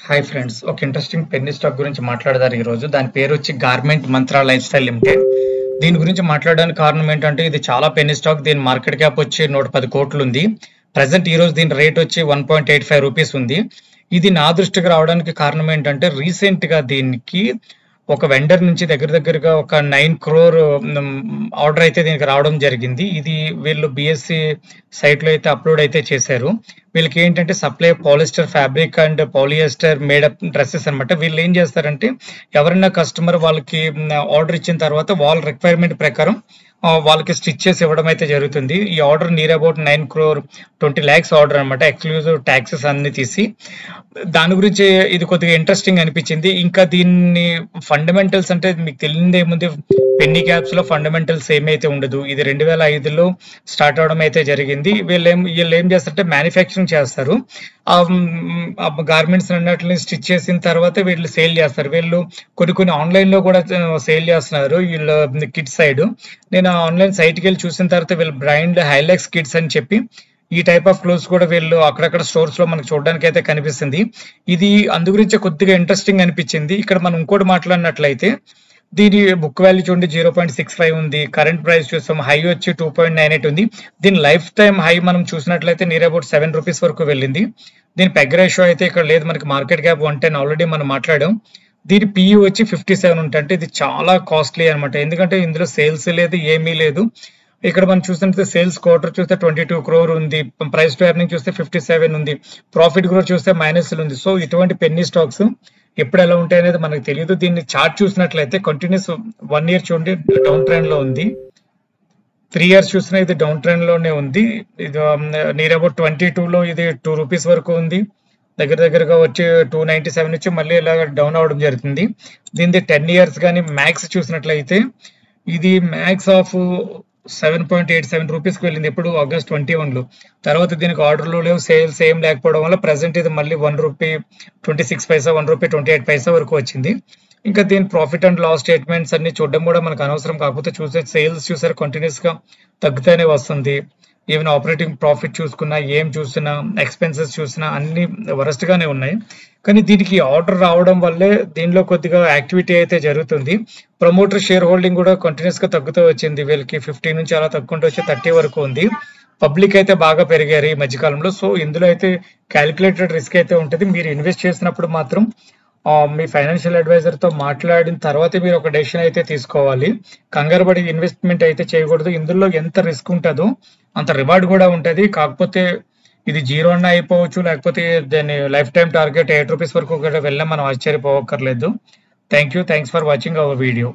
Hi friends. ఒక interesting penny stock గురించి మాట్లాడదారు ఈరోజు. దాని పేరు వచ్చి garment mantra life style limited. దీని గురించి మాట్లాడడానికి కారణం ఏంటంటే ఇది చాలా పెన్నీ స్టాక్. దీని మార్కెట్ క్యాప్ వచ్చి 110 కోట్లు ఉంది. ప్రెసెంట్ ఈ రోజు దీని రేట్ వచ్చి 1.85 రూపీస్ ఉంది. ఇది నా దృష్టికి రావడానికి కారణం ఏంటంటే రీసెంట్ గా దీనికి ఒక వెండర్ నుంచి దగ్గరగా ఒక 9 crore ఆర్డర్ అయితే దీనికి రావడం జరిగింది. ఇది వీళ్ళు బిఎస్సి సైట్ లో అయితే అప్లోడ్ అయితే చేశారు. వీళ్ళకి ఏంటంటే supply polyester fabric and polyester made up dresses అనమాట. వీళ్ళు ఏం చేస్తారంటే ఎవరైనా కస్టమర్ వాళ్ళకి ఆర్డర్ ఇచ్చిన తర్వాత వాళ్ళ రిక్వైర్మెంట్ ప్రకారం వాళ్ళకి స్టిచ్ చేసి ఇవ్వడం అయితే జరుగుతుంది. ఈ order near about 9 crore 20 lakhs order అనమాట, ఎక్స్క్లూజివ్ ట్యాక్సెస్ అన్ని తీసి. దాని గురించి ఇది కొద్దిగా ఇంట్రెస్టింగ్ అనిపించింది. ఇంకా దీన్ని ఫండమెంటల్స్ అంటే మీకు తెలియదే ముందు పెన్నీ క్యాప్స్ లో ఫండమెంటల్స్ ఏమైతే ఉండదు. ఇది 2005లో స్టార్ట్ అవడం అయితే జరిగింది. వీళ్ళు ఏం చేస్తారంటే మ్యానుఫ్యాక్చరింగ్ చేస్తారు. గార్మెంట్స్ అన్నట్లని స్టిచ్ చేసిన తర్వాత వీళ్ళు సేల్ చేస్తారు. వీళ్ళు కొన్ని ఆన్లైన్ లో కూడా సేల్ చేస్తున్నారు. వీళ్ళ కిడ్స్ సైడ్ నేను ఆన్లైన్ సైట్కి వెళ్ళి చూసిన తర్వాత వీళ్ళు బ్రాండ్ హైలెక్స్ కిడ్స్ అని చెప్పి ఈ టైప్ ఆఫ్ క్లోత్స్ కూడా వీళ్ళు అక్కడక్కడ స్టోర్స్ లో మనకు చూడడానికి అయితే కనిపిస్తుంది. ఇది అందు గురించి కొద్దిగా ఇంట్రెస్టింగ్ అనిపించింది. ఇక్కడ మనం ఇంకోటి మాట్లాడినట్లయితే దీని బుక్ వాల్యూ చూడండి 0.65 ఉంది. కరెంట్ ప్రైస్ చూస్తాం, హై వచ్చి 2.98 ఉంది. దీని లైఫ్ టైం హై మనం చూసినట్లయితే నియర్ అబౌట్ 7 రూపీస్ వరకు వెళ్ళింది. దీని పెగ్ రేషియో అయితే ఇక్కడ లేదు, మనకి మార్కెట్ క్యాప్ 110 ఆల్రెడీ మనం మాట్లాడాం. దీని పియూ వచ్చి 57 ఉంటుంది. ఇది చాలా కాస్ట్లీ అనమాట, ఎందుకంటే ఇందులో సేల్స్ లేదు, ఏమీ లేదు. ఇక్కడ మనం చూసినట్లయితే సేల్స్ క్వార్టర్ చూస్తే 22 crore ఉంది, ప్రైస్ టు ఎర్నింగ్ చూస్తే 57 ఉంది, ప్రాఫిట్ గ్రోత్ చూస్తే మైనస్ ఉంది. సో ఇటువంటి పెన్నీ స్టాక్స్ ఎప్పుడు ఎలా ఉంటాయి అనేది మనకు తెలియదు. దీన్ని చార్ట్ చూసినట్లయితే కంటిన్యూస్ 1 year చూడండి డౌన్ ట్రెండ్ లో ఉంది, 3 years చూసినా ఇది డౌన్ ట్రెండ్ లోనే ఉంది. ఇది నియర్ అబౌట్ 22లో ఇది 2 రూపీస్ వరకు ఉంది. దగ్గరగా వచ్చి 297 నుంచి మళ్ళీ ఇలా డౌన్ అవడం జరుగుతుంది. దీనిది 10 years కానీ మ్యాక్స్ చూసినట్లయితే ఇది మ్యాక్స్ ఆఫ్ 7.87 రూపీస్కి వెళ్ళింది ఎప్పుడు August 21లో. తర్వాత దీనికి ఆర్డర్లు లేవు, సేల్స్ ఏం లేకపోవడం వల్ల ప్రెసెంట్ ఇది మళ్ళీ 1 రూపీ 26 పైసా 1 రూపీ 28 పైసా వరకు వచ్చింది. ఇంకా దీని ప్రాఫిట్ అండ్ లాస్ స్టేట్మెంట్స్ అన్ని చూడడం కూడా మనకు అనవసరం. కాకపోతే చూసే సేల్స్ చూసారు కంటిన్యూస్ గా తగ్గుతూనే వస్తుంది. ఈవెన్ ఆపరేటింగ్ ప్రాఫిట్ చూసుకున్నా, ఏం చూసినా, ఎక్స్పెన్సెస్ చూసినా అన్ని వరస్ట్ గానే ఉన్నాయి. కానీ దీనికి ఆర్డర్ రావడం వల్లే దీనిలో కొద్దిగా యాక్టివిటీ అయితే జరుగుతుంది. ప్రమోటర్ షేర్ హోల్డింగ్ కూడా కంటిన్యూస్ గా తగ్గుతూ వచ్చింది. వీళ్ళకి 50 నుంచి అలా తగ్గుకుంటూ వచ్చి 30 వరకు ఉంది. పబ్లిక్ అయితే బాగా పెరిగారు ఈ మధ్యకాలంలో. సో ఇందులో అయితే క్యాలిక్యులేటెడ్ రిస్క్ అయితే ఉంటుంది. మీరు ఇన్వెస్ట్ చేసినప్పుడు మాత్రం మీ ఫైనాన్షియల్ అడ్వైజర్ తో మాట్లాడిన తర్వాత మీరు ఒక డెసిషన్ అయితే తీసుకోవాలి. కంగారుపడి ఇన్వెస్ట్మెంట్ అయితే చేయకూడదు. ఇందులో ఎంత రిస్క్ ఉంటుందో అంత రివార్డ్ కూడా ఉంటుంది. కాకపోతే ఇది 0 అన్న అయిపోవచ్చు, లేకపోతే దాని లైఫ్ టైం టార్గెట్ 8 రూపీస్ వరకు కూడా వెళ్ళినా మనం ఆశ్చర్యపోవక్కర్లేదు. Thanks for watching our video.